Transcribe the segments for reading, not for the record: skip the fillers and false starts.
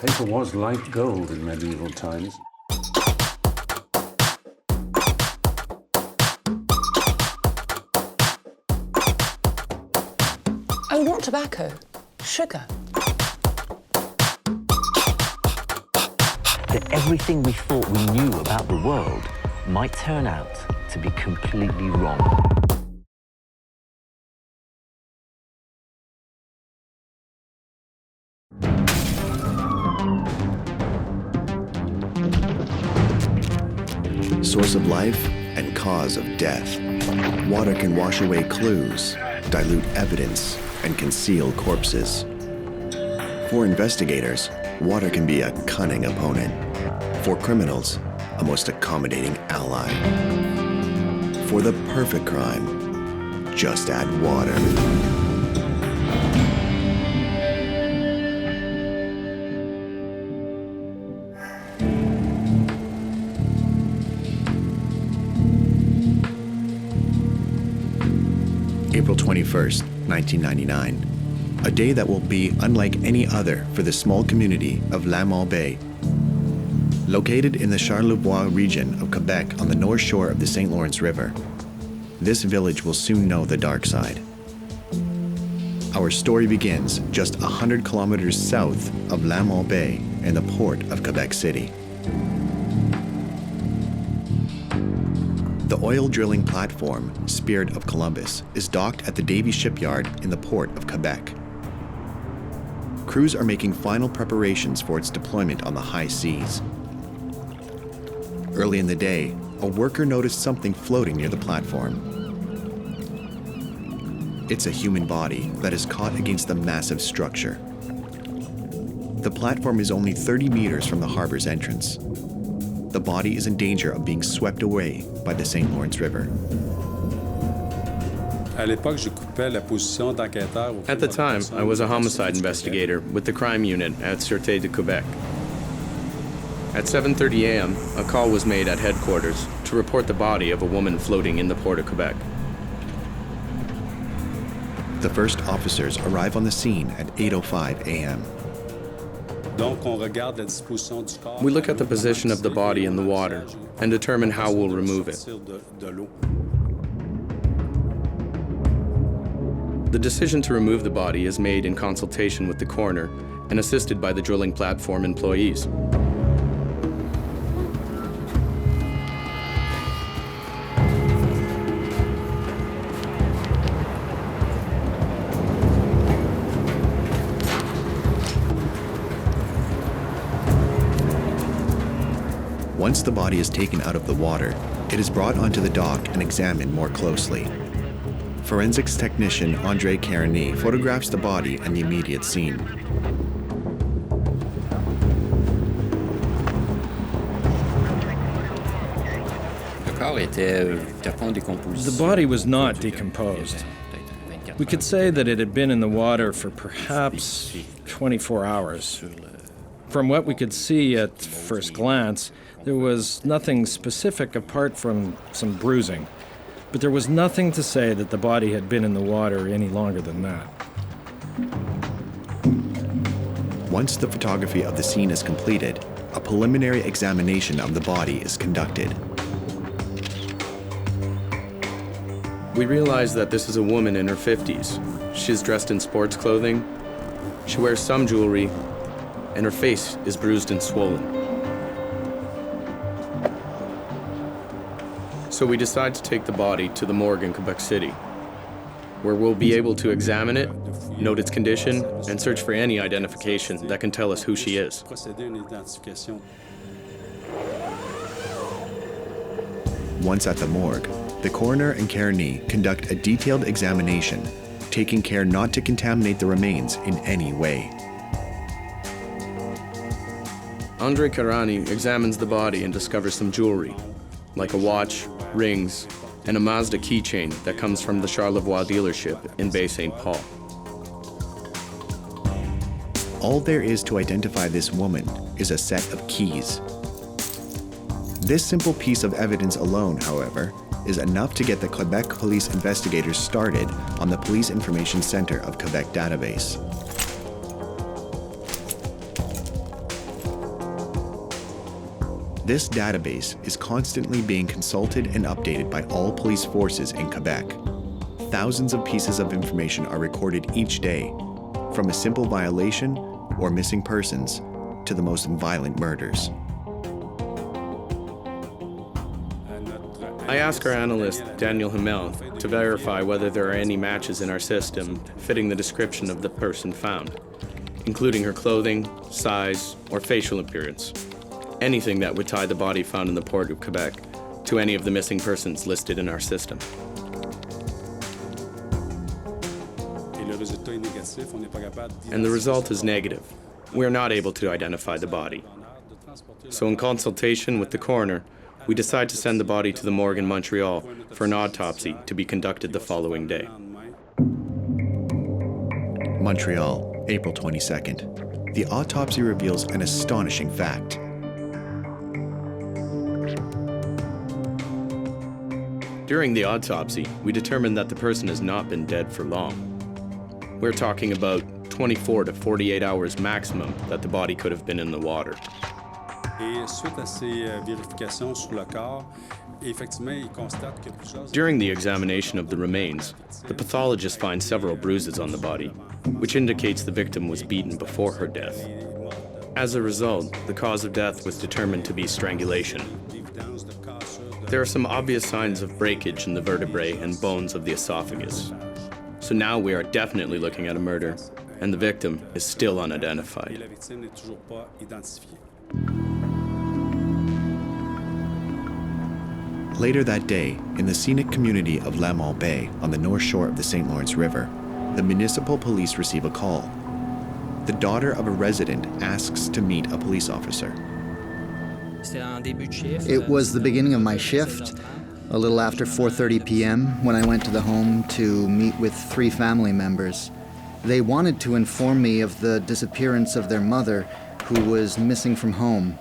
Paper was like gold in medieval times. Oh, not tobacco, sugar. That everything we thought we knew about the world might turn out to be completely wrong. Source of life and cause of death. Water can wash away clues, dilute evidence, and conceal corpses. For investigators, water can be a cunning opponent. For criminals, a most accommodating ally. For the perfect crime, just add water. April 21st, 1999. A day that will be unlike any other for the small community of Lamont Bay. Located in the Charlevoix region of Quebec on the north shore of the St. Lawrence River, this village will soon know the dark side. Our story begins just 100 kilometers south of Lamont Bay in the port of Quebec City. The oil drilling platform, Spirit of Columbus, is docked at the Davie Shipyard in the port of Quebec. Crews are making final preparations for its deployment on the high seas. Early in the day, a worker noticed something floating near the platform. It's a human body that is caught against the massive structure. The platform is only 30 meters from the harbor's entrance. The body is in danger of being swept away by the St. Lawrence River. At the time, I was a homicide investigator with the crime unit at Sûreté de Québec. At 7:30 a.m., a call was made at headquarters to report the body of a woman floating in the port of Quebec. The first officers arrive on the scene at 8:05 a.m. We look at the position of the body in the water and determine how we'll remove it. The decision to remove the body is made in consultation with the coroner and assisted by the drilling platform employees. Once the body is taken out of the water, it is brought onto the dock and examined more closely. Forensics technician André Carigny photographs the body and the immediate scene. The body was not decomposed. We could say that it had been in the water for perhaps 24 hours. From what we could see at first glance, there was nothing specific apart from some bruising. But there was nothing to say that the body had been in the water any longer than that. Once the photography of the scene is completed, a preliminary examination of the body is conducted. We realize that this is a woman in her 50s. She's dressed in sports clothing, she wears some jewelry, and her face is bruised and swollen. So we decide to take the body to the morgue in Quebec City, where we'll be able to examine it, note its condition, and search for any identification that can tell us who she is. Once at the morgue, the coroner and Carigny conduct a detailed examination, taking care not to contaminate the remains in any way. André Carigny examines the body and discovers some jewelry, like a watch, rings, and a Mazda keychain that comes from the Charlevoix dealership in Bay St. Paul. All there is to identify this woman is a set of keys. This simple piece of evidence alone, however, is enough to get the Quebec police investigators started on the Police Information Center of Quebec database. This database is constantly being consulted and updated by all police forces in Quebec. Thousands of pieces of information are recorded each day, from a simple violation or missing persons to the most violent murders. I ask our analyst, Daniel Hamel, to verify whether there are any matches in our system fitting the description of the person found, including her clothing, size, or facial appearance. Anything that would tie the body found in the port of Quebec to any of the missing persons listed in our system. And the result is negative. We are not able to identify the body. So in consultation with the coroner, we decide to send the body to the morgue in Montreal for an autopsy to be conducted the following day. Montreal, April 22nd. The autopsy reveals an astonishing fact. During the autopsy, we determined that the person has not been dead for long. We're talking about 24 to 48 hours maximum that the body could have been in the water. During the examination of the remains, the pathologist finds several bruises on the body, which indicates the victim was beaten before her death. As a result, the cause of death was determined to be strangulation. There are some obvious signs of breakage in the vertebrae and bones of the esophagus. So now we are definitely looking at a murder, and the victim is still unidentified. Later that day, in the scenic community of Lamont Bay on the north shore of the St. Lawrence River, the municipal police receive a call. The daughter of a resident asks to meet a police officer. It was the beginning of my shift, a little after 4:30 p.m., when I went to the home to meet with 3 family members. They wanted to inform me of the disappearance of their mother, who was missing from home.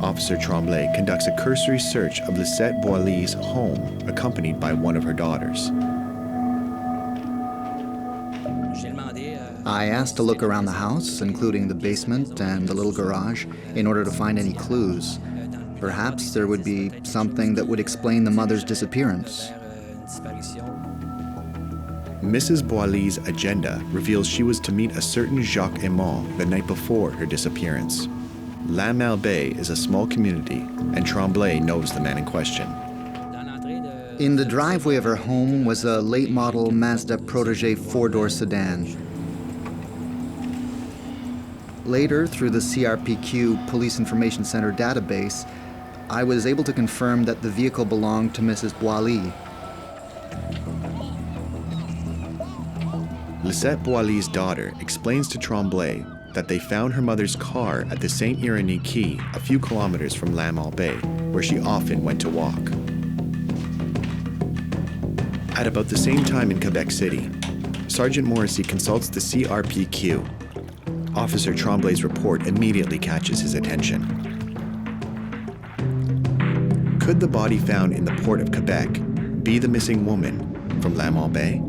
Officer Tremblay conducts a cursory search of Lisette Boilly's home, accompanied by one of her daughters. I asked to look around the house, including the basement and the little garage, in order to find any clues. Perhaps there would be something that would explain the mother's disappearance. Mrs. Boilly's agenda reveals she was to meet a certain Jacques Aimant the night before her disappearance. Lamont Bay is a small community, and Tremblay knows the man in question. In the driveway of her home was a late-model Mazda Protégé 4-door sedan. Later, through the CRPQ Police Information Center database, I was able to confirm that the vehicle belonged to Mrs. Boilly. Lisette Boilly's daughter explains to Tremblay that they found her mother's car at the St. Irénée Quay, a few kilometers from Lamont Bay, where she often went to walk. At about the same time in Quebec City, Sergeant Morrissey consults the CRPQ. Officer Tremblay's report immediately catches his attention. Could the body found in the port of Quebec be the missing woman from Lamont Bay?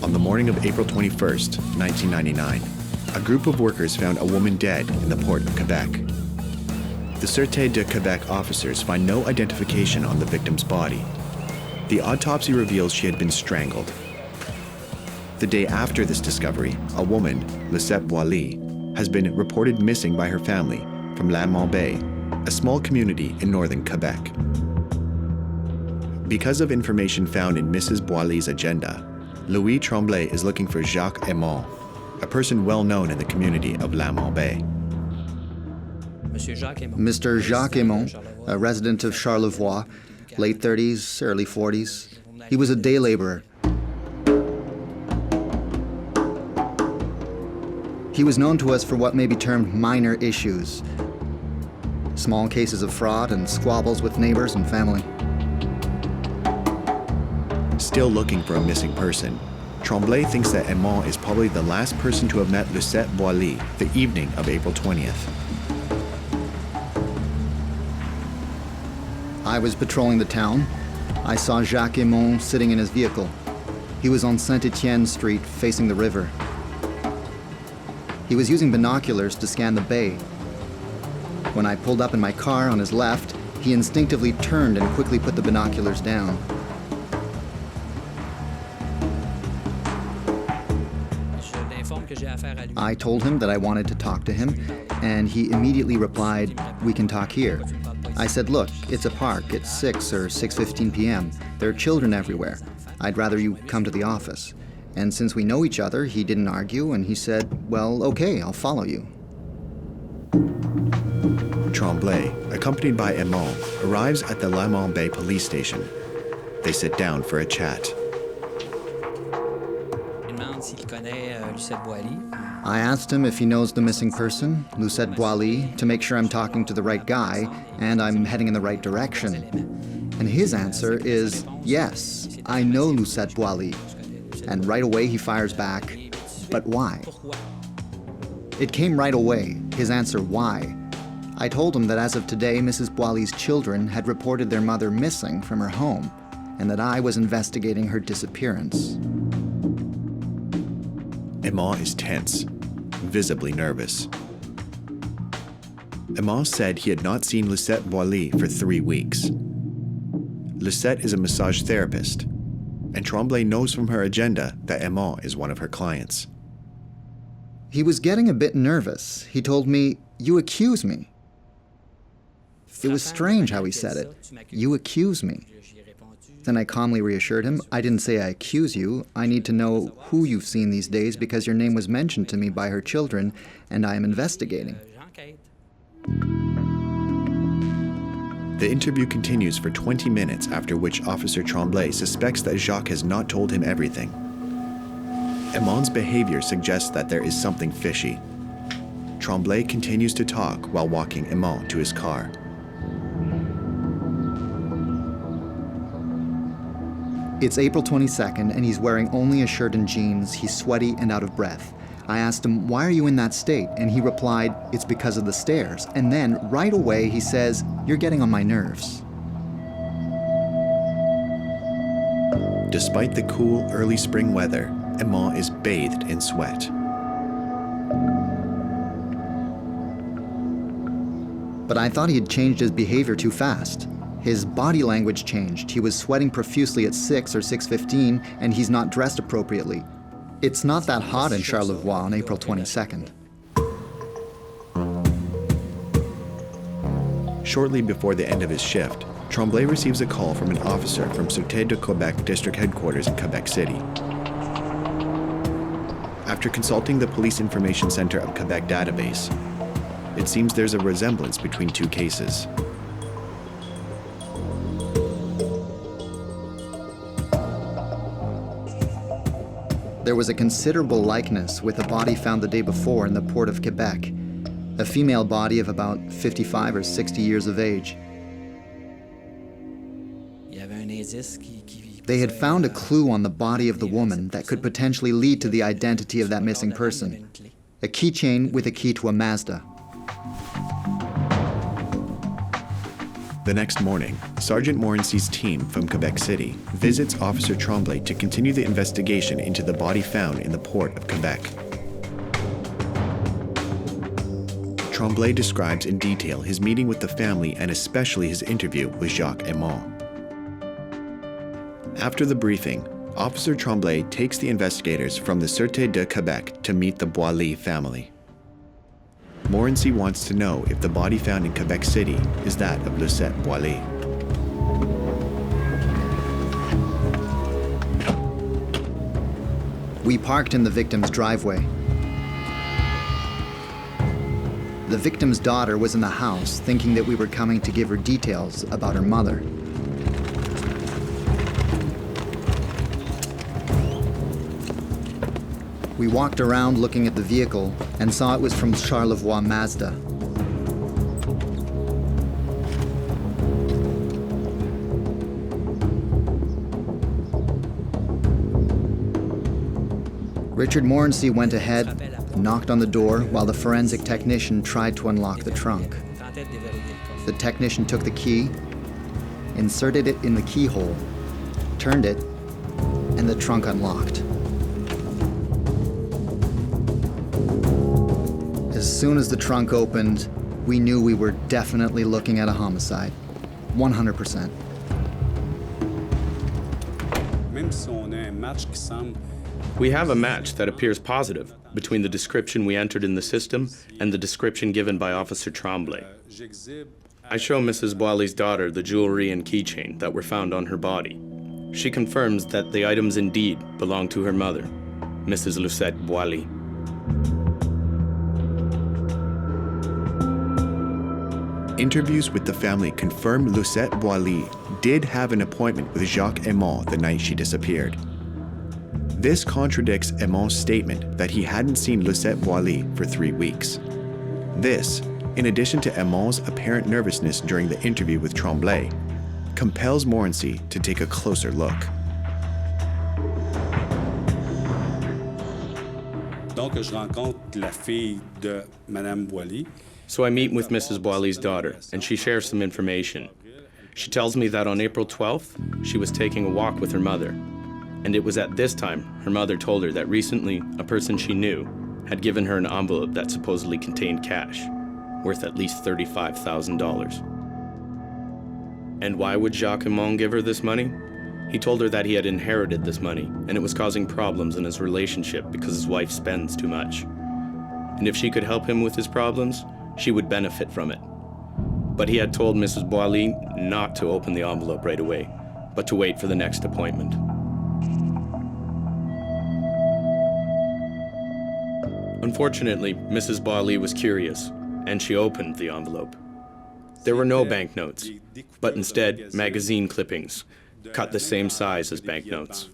On the morning of April 21st, 1999, a group of workers found a woman dead in the port of Quebec. The Sûreté de Québec officers find no identification on the victim's body. The autopsy reveals she had been strangled. The day after this discovery, a woman, Lisette Boilly, has been reported missing by her family from Lamont Bay, a small community in northern Quebec. Because of information found in Mrs. Boilly's agenda, Louis Tremblay is looking for Jacques Aimant, a person well known in the community of Lamont Bay. Mr. Jacques Aimant, a resident of Charlevoix, late 30s, early 40s. He was a day laborer. He was known to us for what may be termed minor issues. Small cases of fraud and squabbles with neighbors and family. Still looking for a missing person, Tremblay thinks that Aimant is probably the last person to have met Lisette Boilly the evening of April 20th. I was patrolling the town. I saw Jacques Aimant sitting in his vehicle. He was on Saint-Étienne Street, facing the river. He was using binoculars to scan the bay. When I pulled up in my car on his left, he instinctively turned and quickly put the binoculars down. I told him that I wanted to talk to him, and he immediately replied, "We can talk here." I said, "Look, it's a park. It's 6 or 6:15 p.m. There are children everywhere. I'd rather you come to the office." And since we know each other, he didn't argue, and he said, "Well, okay, I'll follow you." Tremblay, accompanied by Aimant, arrives at the Lamont Bay police station. They sit down for a chat. I asked him if he knows the missing person, Lucette Boilly, to make sure I'm talking to the right guy and I'm heading in the right direction. And his answer is, "Yes, I know Lucette Boilly." And right away he fires back, "But why?" It came right away, his answer, "Why?" I told him that as of today, Mrs. Boilly's children had reported their mother missing from her home, and that I was investigating her disappearance. Aimant is tense, visibly nervous. Aimant said he had not seen Lucette Boilly for 3 weeks. Lucette is a massage therapist, and Tremblay knows from her agenda that Aimant is one of her clients. He was getting a bit nervous. He told me, "You accuse me." It was strange how he said it. "You accuse me." Then I calmly reassured him, "I didn't say I accuse you. I need to know who you've seen these days because your name was mentioned to me by her children, and I am investigating." The interview continues for 20 minutes, after which Officer Tremblay suspects that Jacques has not told him everything. Aimant's behavior suggests that there is something fishy. Tremblay continues to talk while walking Aimant to his car. It's April 22nd, and he's wearing only a shirt and jeans. He's sweaty and out of breath. I asked him, "Why are you in that state?" And he replied, "It's because of the stairs." And then, right away, he says, "You're getting on my nerves." Despite the cool, early spring weather, Aimant is bathed in sweat. But I thought he had changed his behavior too fast. His body language changed. He was sweating profusely at 6 or 6:15, and he's not dressed appropriately. It's not that hot in Charlevoix on April 22nd. Shortly before the end of his shift, Tremblay receives a call from an officer from Sûreté de Québec District Headquarters in Quebec City. After consulting the Police Information Center of Quebec database, it seems there's a resemblance between two cases. There was a considerable likeness with a body found the day before in the port of Quebec, a female body of about 55 or 60 years of age. They had found a clue on the body of the woman that could potentially lead to the identity of that missing person. A keychain with a key to a Mazda. The next morning, Sergeant Morency's team from Quebec City visits Officer Tremblay to continue the investigation into the body found in the port of Quebec. Tremblay describes in detail his meeting with the family and especially his interview with Jacques Aimant. After the briefing, Officer Tremblay takes the investigators from the Sûreté de Québec to meet the Boilly family. Morency wants to know if the body found in Quebec City is that of Lucette Boilly. We parked in the victim's driveway. The victim's daughter was in the house, thinking that we were coming to give her details about her mother. We walked around looking at the vehicle and saw it was from Charlevoix Mazda. Richard Morency went ahead, knocked on the door while the forensic technician tried to unlock the trunk. The technician took the key, inserted it in the keyhole, turned it, and the trunk unlocked. As soon as the trunk opened, we knew we were definitely looking at a homicide. 100%. We have a match that appears positive between the description we entered in the system and the description given by Officer Tremblay. I show Mrs. Boilly's daughter the jewelry and keychain that were found on her body. She confirms that the items indeed belong to her mother, Mrs. Lucette Boilly. Interviews with the family confirm Lucette Boilly did have an appointment with Jacques Aymon the night she disappeared. This contradicts Aymon's statement that he hadn't seen Lucette Boilly for 3 weeks. This, in addition to Aymon's apparent nervousness during the interview with Tremblay, compels Morency to take a closer look. Donc, je rencontre la fille de Madame Boilly. So I meet with Mrs. Boilly's daughter, and she shares some information. She tells me that on April 12th, she was taking a walk with her mother. And it was at this time her mother told her that recently a person she knew had given her an envelope that supposedly contained cash, worth at least $35,000. And why would Jacques Aymon give her this money? He told her that he had inherited this money, and it was causing problems in his relationship because his wife spends too much. And if she could help him with his problems, she would benefit from it. But he had told Mrs. Boilly not to open the envelope right away, but to wait for the next appointment. Unfortunately, Mrs. Boilly was curious, and she opened the envelope. There were no banknotes, but instead magazine clippings, cut the same size as banknotes.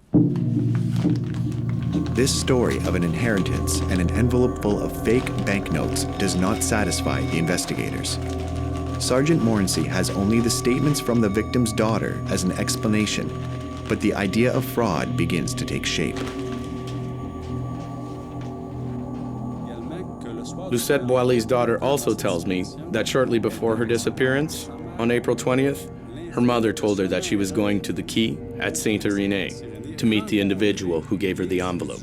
This story of an inheritance and an envelope full of fake banknotes does not satisfy the investigators. Sergeant Morency has only the statements from the victim's daughter as an explanation, but the idea of fraud begins to take shape. Lucette Boilly's daughter also tells me that shortly before her disappearance, on April 20th, her mother told her that she was going to the quay at Saint-Irénée to meet the individual who gave her the envelope.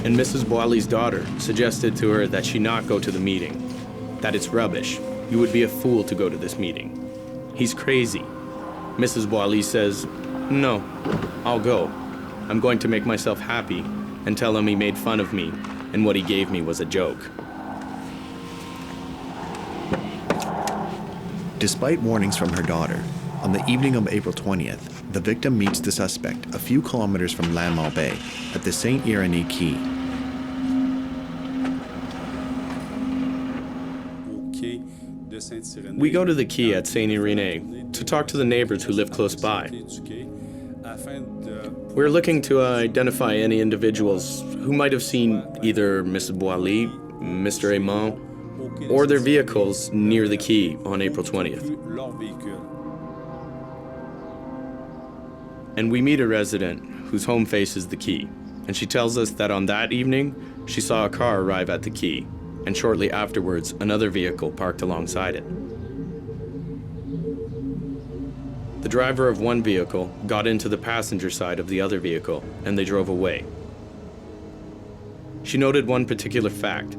And Mrs. Boilly's daughter suggested to her that she not go to the meeting, that it's rubbish. You would be a fool to go to this meeting. He's crazy. Mrs. Boilly says, no, I'll go. I'm going to make myself happy and tell him he made fun of me and what he gave me was a joke. Despite warnings from her daughter, on the evening of April 20th, the victim meets the suspect a few kilometers from La Malbaie at the Saint-Irénée quay. We go to the quay at Saint-Irénée to talk to the neighbors who live close by. We're looking to identify any individuals who might have seen either Mrs. Boilly, Mr. Aymon, or their vehicles near the quay on April 20th. And we meet a resident whose home faces the quay, and she tells us that on that evening, she saw a car arrive at the quay, and shortly afterwards, another vehicle parked alongside it. The driver of one vehicle got into the passenger side of the other vehicle, and they drove away. She noted one particular fact,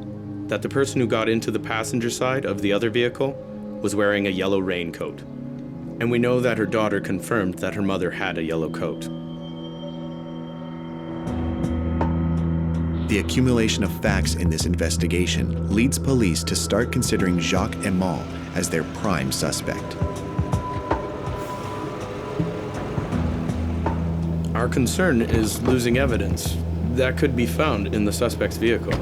that the person who got into the passenger side of the other vehicle was wearing a yellow raincoat. And we know that her daughter confirmed that her mother had a yellow coat. The accumulation of facts in this investigation leads police to start considering Jacques Aymon as their prime suspect. Our concern is losing evidence that could be found in the suspect's vehicle.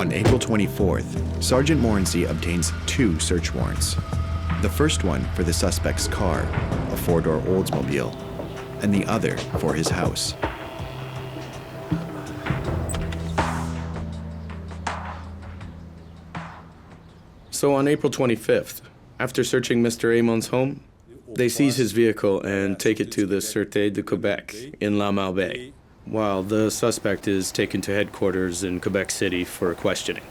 On April 24th, Sergeant Morency obtains 2 search warrants. The first one for the suspect's car, a 4-door Oldsmobile, and the other for his house. So on April 25th, after searching Mr. Aymon's home, they seize his vehicle and take it to the Sûreté de Québec in La Malbaie, while the suspect is taken to headquarters in Quebec City for questioning.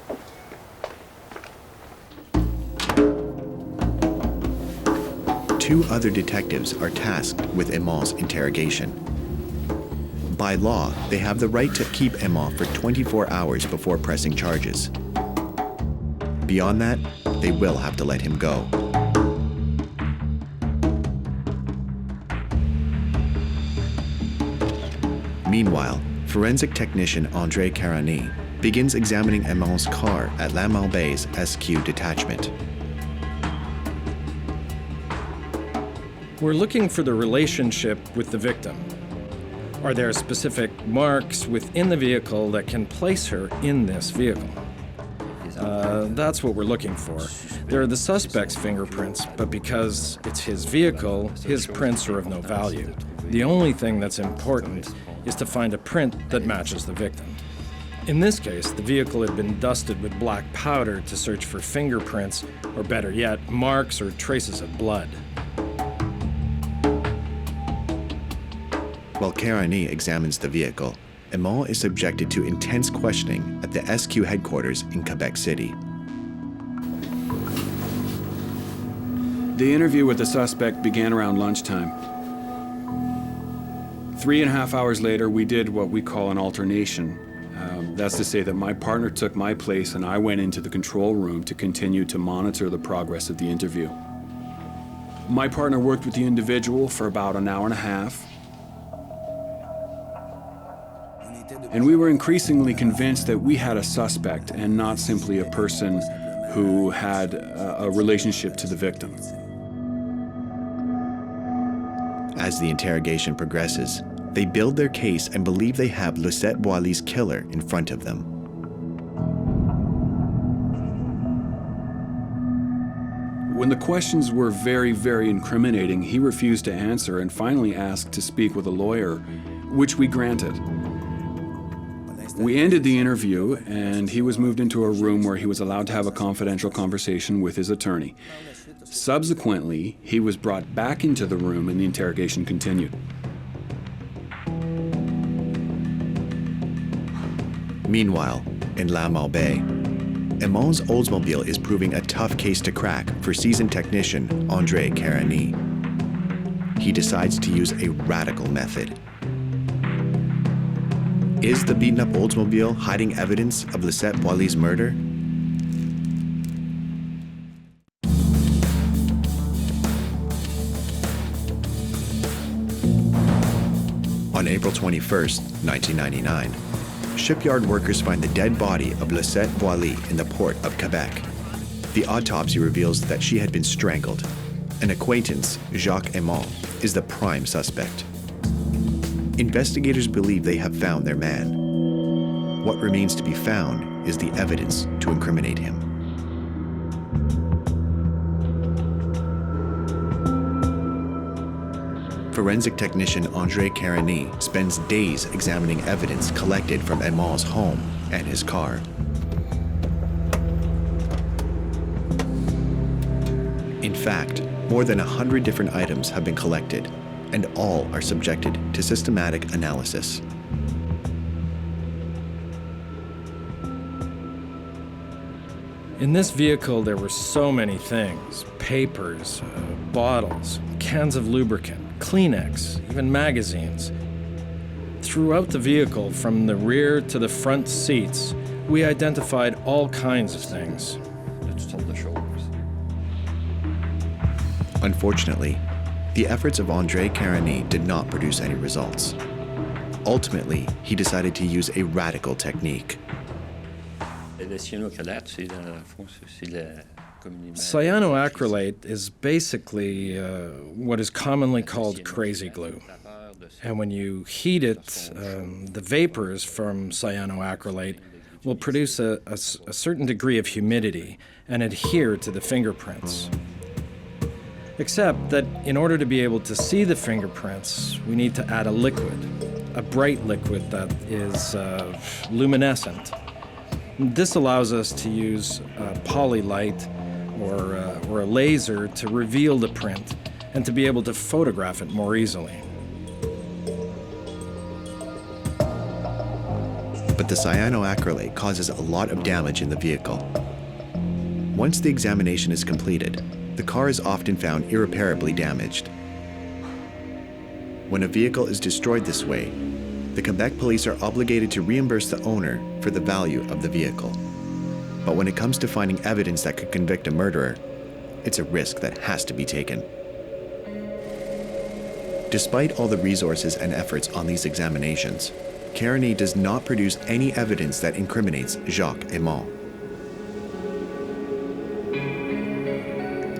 2 other detectives are tasked with Aimant's interrogation. By law, they have the right to keep Aimant for 24 hours before pressing charges. Beyond that, they will have to let him go. Meanwhile, forensic technician André Carani begins examining Aimant's car at La Malbaie's SQ detachment. We're looking for the relationship with the victim. Are there specific marks within the vehicle that can place her in this vehicle? That's what we're looking for. There are the suspect's fingerprints, but because it's his vehicle, his prints are of no value. The only thing that's important is to find a print that matches the victim. In this case, the vehicle had been dusted with black powder to search for fingerprints, or better yet, marks or traces of blood. While Carani examines the vehicle, Aimant is subjected to intense questioning at the SQ headquarters in Quebec City. The interview with the suspect began around lunchtime. 3.5 hours later, we did what we call an alternation. That's to say that my partner took my place and I went into the control room to continue to monitor the progress of the interview. My partner worked with the individual for about an hour and a half. And we were increasingly convinced that we had a suspect and not simply a person who had a relationship to the victim. As the interrogation progresses, they build their case and believe they have Lucette Boilly's killer in front of them. When the questions were very, very incriminating, he refused to answer and finally asked to speak with a lawyer, which we granted. We ended the interview, and he was moved into a room where he was allowed to have a confidential conversation with his attorney. Subsequently, he was brought back into the room and the interrogation continued. Meanwhile, in La Malbaie, Aimant's Oldsmobile is proving a tough case to crack for seasoned technician André Carani. He decides to use a radical method. Is the beaten-up Oldsmobile hiding evidence of Lucette Boilly's murder? On April 21st, 1999, shipyard workers find the dead body of Lucette Boilly in the port of Quebec. The autopsy reveals that she had been strangled. An acquaintance, Jacques Aimant, is the prime suspect. Investigators believe they have found their man. What remains to be found is the evidence to incriminate him. Forensic technician André Carani spends days examining evidence collected from Aimant's home and his car. In fact, more than 100 different items have been collected, and all are subjected to systematic analysis. In this vehicle, there were so many things: papers, bottles, cans of lubricant, Kleenex, even magazines. Throughout the vehicle, from the rear to the front seats, we identified all kinds of things. Unfortunately, the efforts of André Carani did not produce any results. Ultimately, he decided to use a radical technique. Cyanoacrylate is basically what is commonly called crazy glue. And when you heat it, the vapors from cyanoacrylate will produce a certain degree of humidity and adhere to the fingerprints. Except that in order to be able to see the fingerprints, we need to add a liquid, a bright liquid that is luminescent. This allows us to use polylight or a laser to reveal the print and to be able to photograph it more easily. But the cyanoacrylate causes a lot of damage in the vehicle. Once the examination is completed, the car is often found irreparably damaged. When a vehicle is destroyed this way, the Quebec police are obligated to reimburse the owner for the value of the vehicle. But when it comes to finding evidence that could convict a murderer, it's a risk that has to be taken. Despite all the resources and efforts on these examinations, Carigny does not produce any evidence that incriminates Jacques Aymon.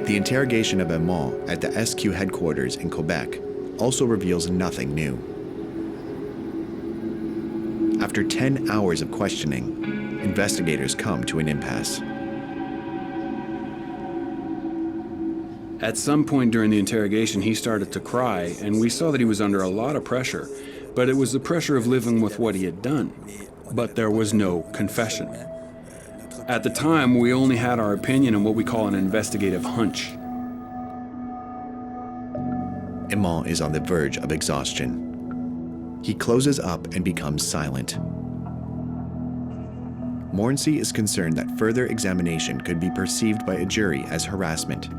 The interrogation of Aymon at the SQ headquarters in Quebec also reveals nothing new. After 10 hours of questioning, investigators come to an impasse. At some point during the interrogation, he started to cry, and we saw that he was under a lot of pressure. But it was the pressure of living with what he had done. But there was no confession. At the time, we only had our opinion and what we call an investigative hunch. Aymon is on the verge of exhaustion. He closes up and becomes silent. Morency is concerned that further examination could be perceived by a jury as harassment.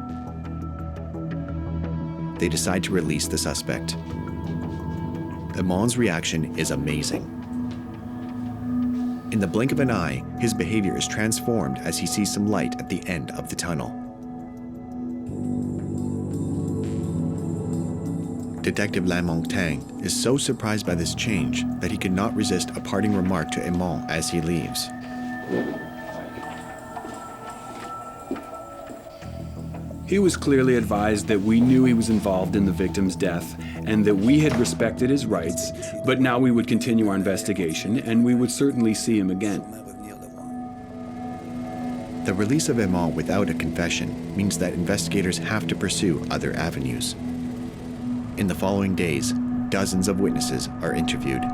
They decide to release the suspect. Aymon's reaction is amazing. In the blink of an eye, his behavior is transformed as he sees some light at the end of the tunnel. Detective Lamontagne is so surprised by this change that he could not resist a parting remark to Aymon as he leaves. He was clearly advised that we knew he was involved in the victim's death and that we had respected his rights, but now we would continue our investigation and we would certainly see him again. The release of Aymon without a confession means that investigators have to pursue other avenues. In the following days, dozens of witnesses are interviewed.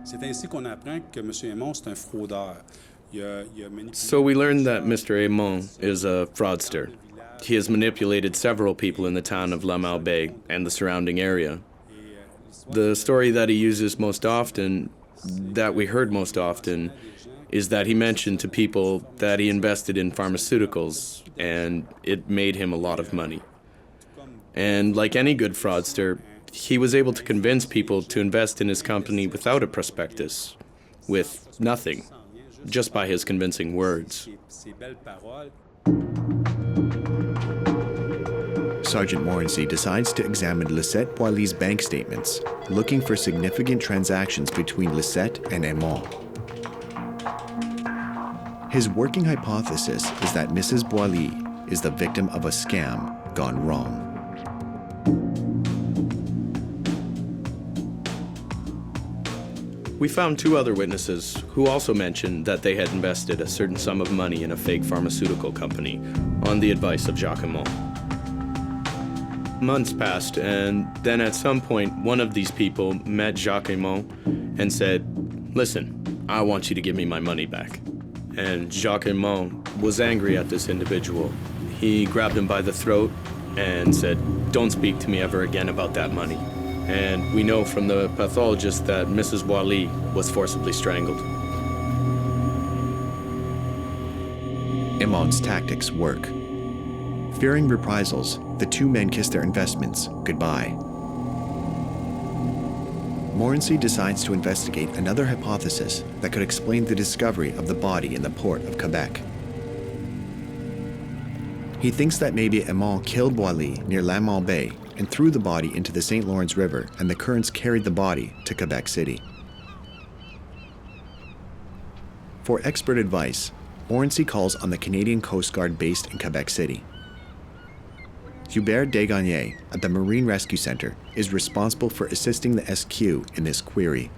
C'est ainsi qu'on apprend que M. Aymon, c'est un fraudeur. So we learned that Mr. Aymon is a fraudster. He has manipulated several people in the town of La Malbaie and the surrounding area. The story that he uses most often, that we heard most often, is that he mentioned to people that he invested in pharmaceuticals and it made him a lot of money. And like any good fraudster, he was able to convince people to invest in his company without a prospectus, with nothing, just by his convincing words. Sergeant Morency decides to examine Lisette Boilly's bank statements, looking for significant transactions between Lisette and Aymon. His working hypothesis is that Mrs. Boilly is the victim of a scam gone wrong. We found two other witnesses who also mentioned that they had invested a certain sum of money in a fake pharmaceutical company on the advice of Jacques Aymon. Months passed, and then at some point, one of these people met Jacques Aymon and said, "Listen, I want you to give me my money back." And Jacques Aymon was angry at this individual. He grabbed him by the throat and said, "Don't speak to me ever again about that money." And we know from the pathologist that Mrs. Boilly was forcibly strangled. Aymon's tactics work. Fearing reprisals, the two men kiss their investments goodbye. Morency decides to investigate another hypothesis that could explain the discovery of the body in the port of Quebec. He thinks that maybe Aymon killed Boilly near La Malbaie and threw the body into the St. Lawrence River, and the currents carried the body to Quebec City. For expert advice, Morency calls on the Canadian Coast Guard based in Quebec City. Hubert Desgagnés at the Marine Rescue Center is responsible for assisting the SQ in this query.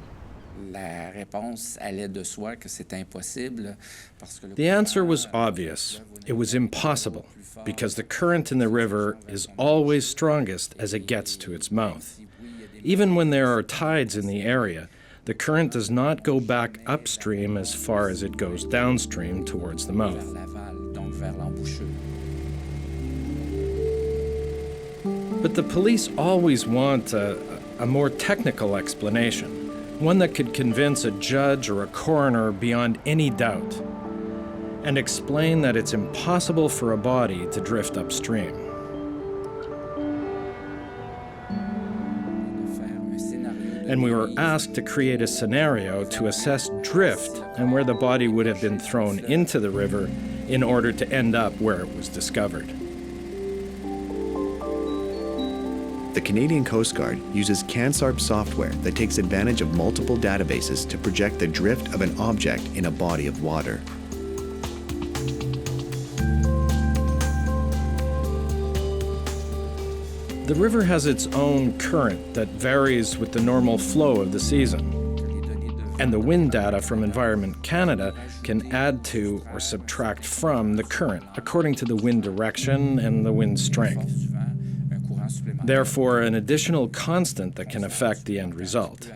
The answer was obvious. It was impossible, because the current in the river is always strongest as it gets to its mouth. Even when there are tides in the area, the current does not go back upstream as far as it goes downstream towards the mouth. But the police always want a more technical explanation, one that could convince a judge or a coroner beyond any doubt. and explain that it's impossible for a body to drift upstream. And we were asked to create a scenario to assess drift and where the body would have been thrown into the river in order to end up where it was discovered. The Canadian Coast Guard uses CANSARB software that takes advantage of multiple databases to project the drift of an object in a body of water. The river has its own current that varies with the normal flow of the season. And the wind data from Environment Canada can add to or subtract from the current according to the wind direction and the wind strength. Therefore, an additional constant that can affect the end result.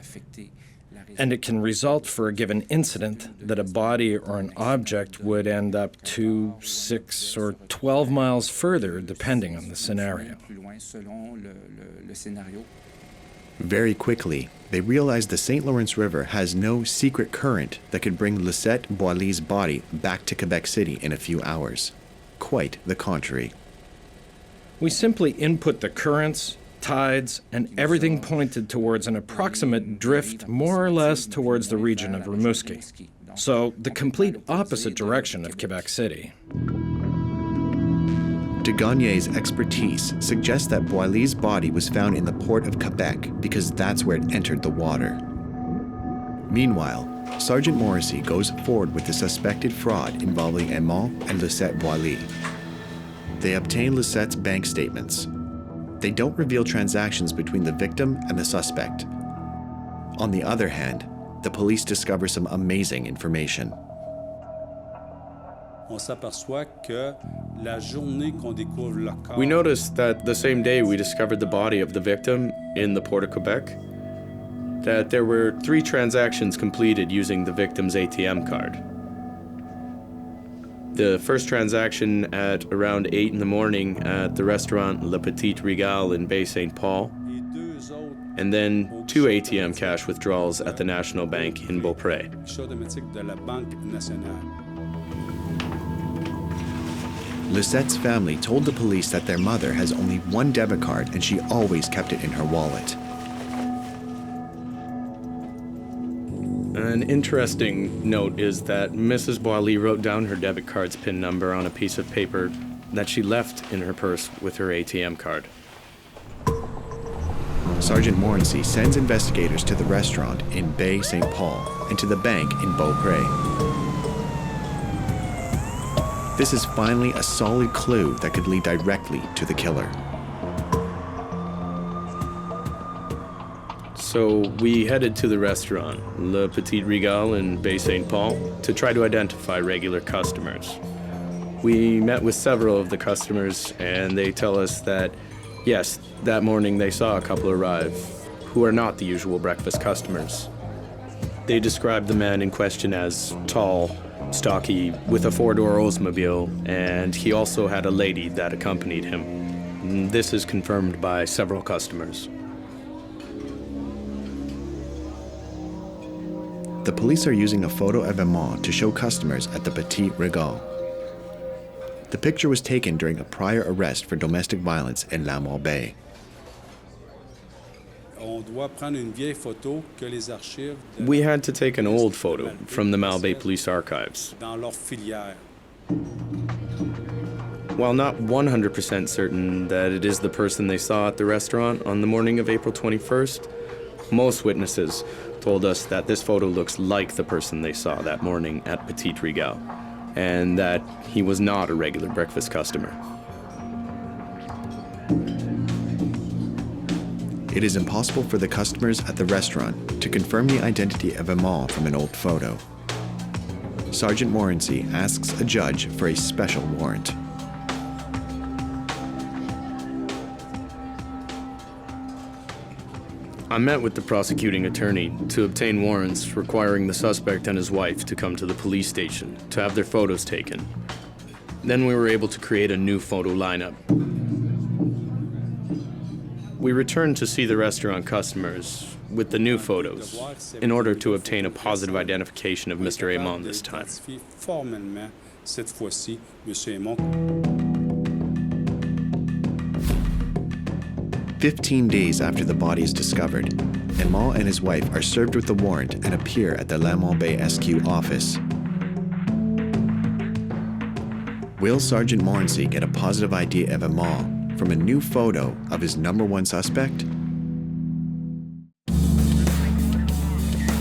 And it can result for a given incident that a body or an object would end up 2, 6, or 12 miles further, depending on the scenario. Very quickly, they realized the St. Lawrence River has no secret current that could bring Lisette Boilly's body back to Quebec City in a few hours. Quite the contrary. We simply input the currents, tides, and everything pointed towards an approximate drift more or less towards the region of Rimouski. So the complete opposite direction of Quebec City. De Gagnet's expertise suggests that Boilly's body was found in the port of Quebec because that's where it entered the water. Meanwhile, Sergeant Morrissey goes forward with the suspected fraud involving Aimant and Lisette Boilly. They obtain Lisette's bank statements. They don't reveal transactions between the victim and the suspect. On the other hand, the police discover some amazing information. We noticed that the same day we discovered the body of the victim in the port of Quebec, that there were 3 transactions completed using the victim's ATM card. The first transaction at around 8 in the morning at the restaurant Le Petit Régal in Bay St. Paul, and then 2 ATM cash withdrawals at the National Bank in Beaupré. Lisette's family told the police that their mother has only 1 debit card and she always kept it in her wallet. An interesting note is that Mrs. Boilly wrote down her debit card's PIN number on a piece of paper that she left in her purse with her ATM card. Sergeant Morrissey sends investigators to the restaurant in Bay St. Paul and to the bank in Beaupré. This is finally a solid clue that could lead directly to the killer. So we headed to the restaurant, Le Petit Régal in Bay St. Paul, to try to identify regular customers. We met with several of the customers, and they tell us that, yes, that morning they saw a couple arrive who are not the usual breakfast customers. They described the man in question as tall, stocky, with a 4-door Oldsmobile, and he also had a lady that accompanied him. This is confirmed by several customers. The police are using a photo of Aimant to show customers at the Petit Régal. The picture was taken during a prior arrest for domestic violence in Lamont Bay. We had to take an old photo from the Malbaie Police Archives. While not 100% certain that it is the person they saw at the restaurant on the morning of April 21st, most witnesses told us that this photo looks like the person they saw that morning at Petit Régal, and that he was not a regular breakfast customer. It is impossible for the customers at the restaurant to confirm the identity of Aimant from an old photo. Sergeant Morrissey asks a judge for a special warrant. I met with the prosecuting attorney to obtain warrants requiring the suspect and his wife to come to the police station to have their photos taken. Then we were able to create a new photo lineup. We returned to see the restaurant customers with the new photos in order to obtain a positive identification of Mr. Aimant this time. Cette fois-ci, M. Aymon. 15 days after the body is discovered, Aymon and his wife are served with a warrant and appear at the Lamont Bay SQ office. Will Sergeant Morency get a positive idea of Aymon from a new photo of his #1 suspect?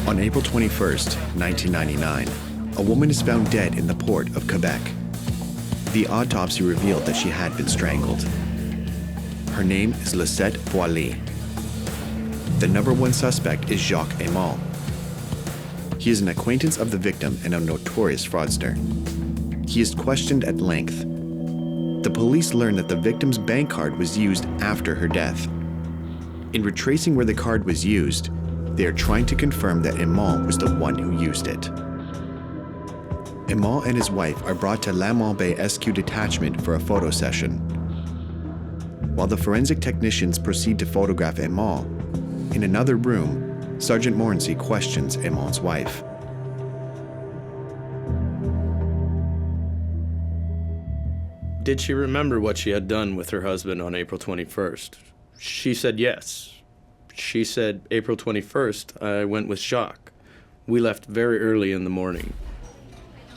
On April 21st, 1999, a woman is found dead in the port of Quebec. The autopsy revealed that she had been strangled. Her name is Lisette Boily. The #1 suspect is Jacques Aymon. He is an acquaintance of the victim and a notorious fraudster. He is questioned at length. The police learn that the victim's bank card was used after her death. In retracing where the card was used, they are trying to confirm that Aymon was the one who used it. Aymon and his wife are brought to Lamont Bay SQ detachment for a photo session. While the forensic technicians proceed to photograph Aymon, in another room, Sergeant Morency questions Aymon's wife. Did she remember what she had done with her husband on April 21st? She said yes. She said, April 21st, I went with Jacques. We left very early in the morning.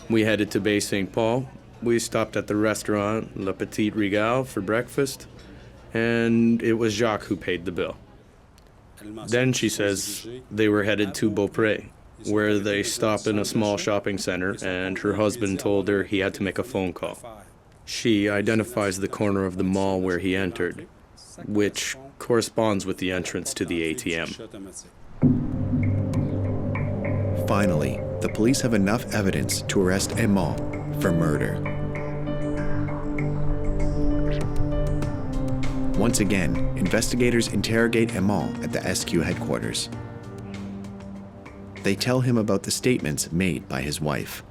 We headed to Bay St. Paul. We stopped at the restaurant Le Petit Régal for breakfast, and it was Jacques who paid the bill. Then she says they were headed to Beaupré, where they stopped in a small shopping center, and her husband told her he had to make a phone call. She identifies the corner of the mall where he entered, which corresponds with the entrance to the ATM. Finally, the police have enough evidence to arrest Aymon for murder. Once again, investigators interrogate Aymon at the SQ headquarters. They tell him about the statements made by his wife.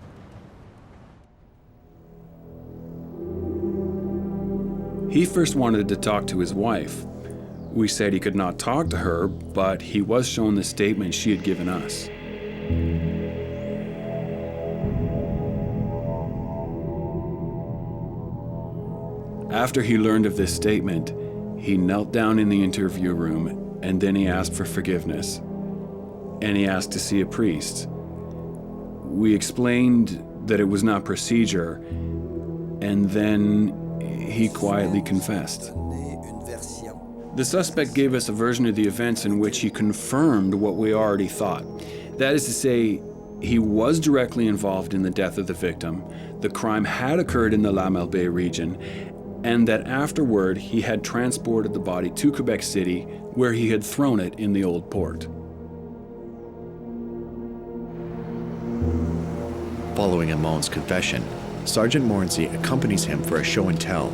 He first wanted to talk to his wife. We said he could not talk to her, but he was shown the statement she had given us. After he learned of this statement, he knelt down in the interview room and then he asked for forgiveness. And he asked to see a priest. We explained that it was not procedure, and then he quietly confessed. The suspect gave us a version of the events in which he confirmed what we already thought. That is to say, he was directly involved in the death of the victim, the crime had occurred in the Lamont Bay region, and that afterward he had transported the body to Quebec City, where he had thrown it in the old port. Following Aymon's confession, Sergeant Morency accompanies him for a show and tell,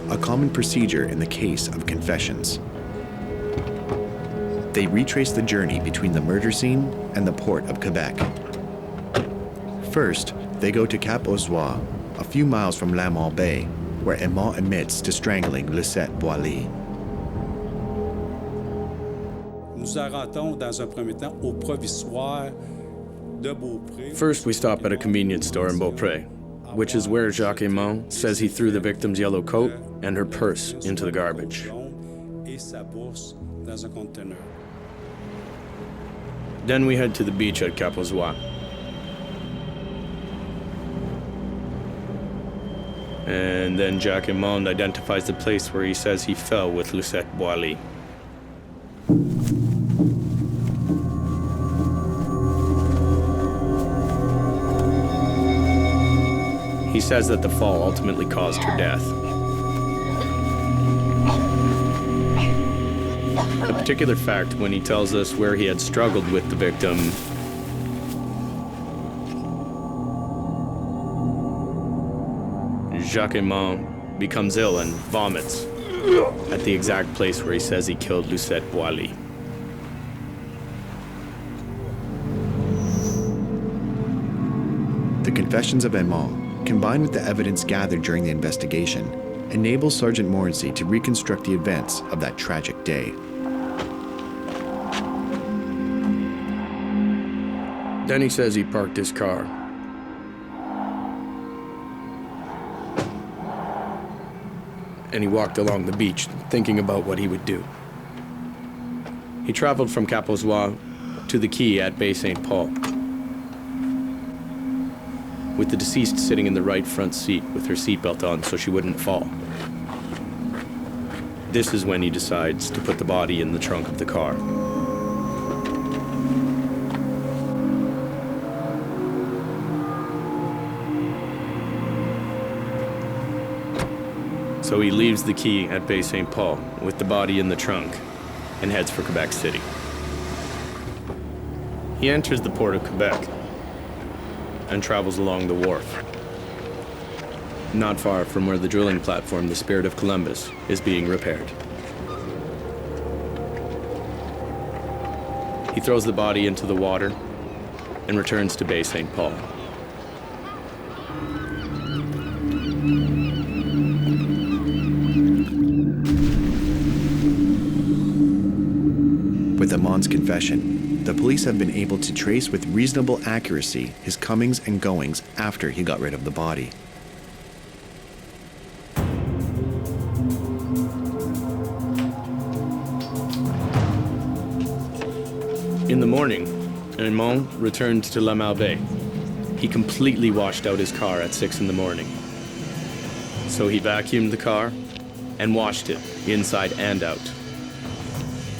a common procedure in the case of confessions. They retrace the journey between the murder scene and the port of Quebec. First, they go to Cap aux Oies, a few miles from Lamont Bay, where Aymon admits to strangling Lisette Boily. Nous arrêtons dans un premier temps au provisoire de Beaupré. First, we stop at a convenience store in Beaupré, which is where Jacques Aymon says he threw the victim's yellow coat and her purse into the garbage. Et sa bourse dans un conteneur. Then we head to the beach at Cap aux Oies. And then Jacques Aymon identifies the place where he says he fell with Lisette Boily. He says that the fall ultimately caused her death. A particular fact when he tells us where he had struggled with the victim Jacques Aymon becomes ill and vomits at the exact place where he says he killed Lisette Boily. The confessions of Aymon, combined with the evidence gathered during the investigation, enables Sergeant Morency to reconstruct the events of that tragic day. Then he says he parked his car. and he walked along the beach, thinking about what he would do. He traveled from Cap-aux-Oies to the quay at Baie St. Paul, with the deceased sitting in the right front seat with her seatbelt on so she wouldn't fall. This is when he decides to put the body in the trunk of the car. So he leaves the quay at Baie St. Paul with the body in the trunk and heads for Quebec City. He enters the port of Quebec and travels along the wharf, not far from where the drilling platform, the Spirit of Columbus, is being repaired. He throws the body into the water and returns to Baie St. Paul. With Amon's confession, the police have been able to trace with reasonable accuracy his comings and goings after he got rid of the body. In the morning, Amon returned to La Malbaie. He completely washed out his car at 6 in the morning. So he vacuumed the car and washed it inside and out.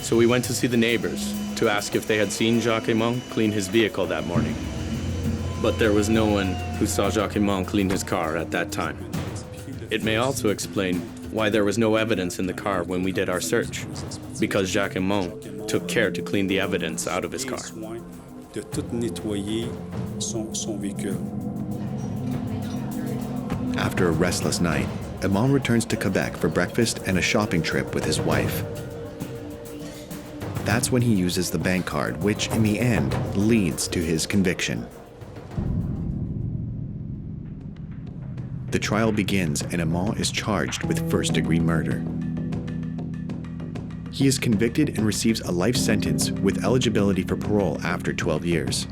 So we went to see the neighbors to ask if they had seen Jacques Aymon clean his vehicle that morning. But there was no one who saw Jacques Aymon clean his car at that time. It may also explain why there was no evidence in the car when we did our search, because Jacques Aymon took care to clean the evidence out of his car. De tout nettoyer son véhicule. After a restless night, Amon returns to Quebec for breakfast and a shopping trip with his wife. That's when he uses the bank card, which in the end leads to his conviction. The trial begins and Amon is charged with first-degree murder. He is convicted and receives a life sentence with eligibility for parole after 12 years.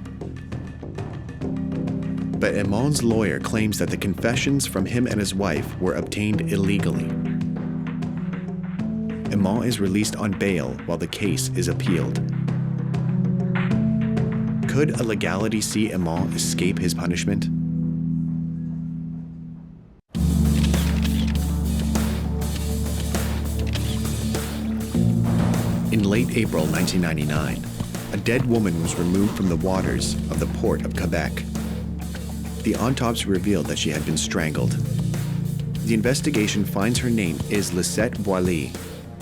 But Amon's lawyer claims that the confessions from him and his wife were obtained illegally. Amon is released on bail while the case is appealed. Could a legality see Amon escape his punishment? In late April 1999, a dead woman was removed from the waters of the port of Quebec. The autopsy revealed that she had been strangled. The investigation finds her name is Lisette Boilly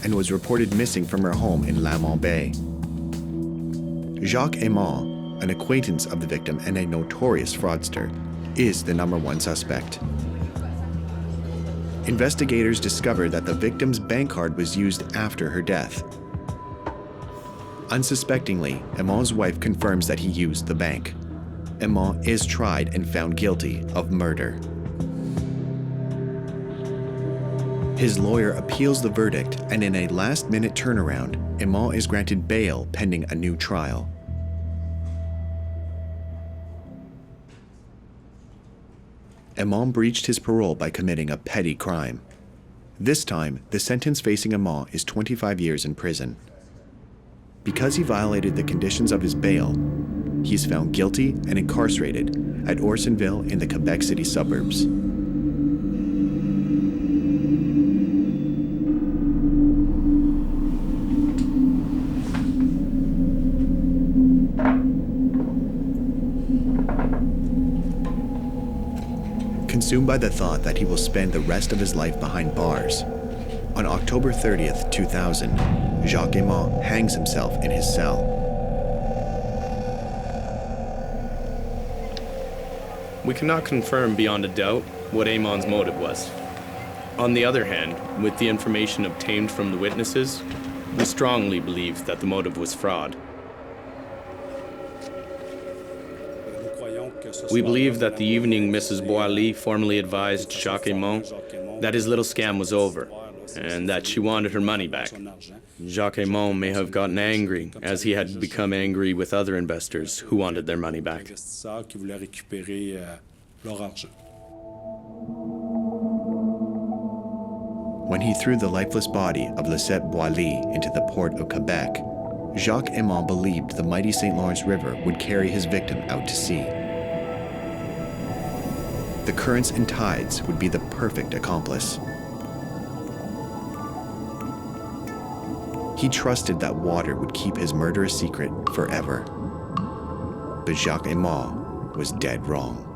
and was reported missing from her home in La Malbaie. Jacques Aymon, an acquaintance of the victim and a notorious fraudster, is the #1 suspect. Investigators discovered that the victim's bank card was used after her death. Unsuspectingly, Amon's wife confirms that he used the bank. Amon is tried and found guilty of murder. His lawyer appeals the verdict, and in a last-minute turnaround, Amon is granted bail pending a new trial. Amon breached his parole by committing a petty crime. This time, the sentence facing Amon is 25 years in prison. Because he violated the conditions of his bail, he is found guilty and incarcerated at Orsonville in the Quebec City suburbs. Consumed by the thought that he will spend the rest of his life behind bars, on October 30th, 2000, Jacques Aymon hangs himself in his cell. We cannot confirm beyond a doubt what Aymon's motive was. On the other hand, with the information obtained from the witnesses, we strongly believe that the motive was fraud. We believe that the evening Mrs. Boilly formally advised Jacques Aymon that his little scam was over and that she wanted her money back. Jacques Aymon may have gotten angry, as he had become angry with other investors who wanted their money back. When he threw the lifeless body of Lisette Boilly into the port of Quebec, Jacques Aimant believed the mighty St. Lawrence River would carry his victim out to sea. The currents and tides would be the perfect accomplice. He trusted that water would keep his murderous secret forever. But Jacques Aimant was dead wrong.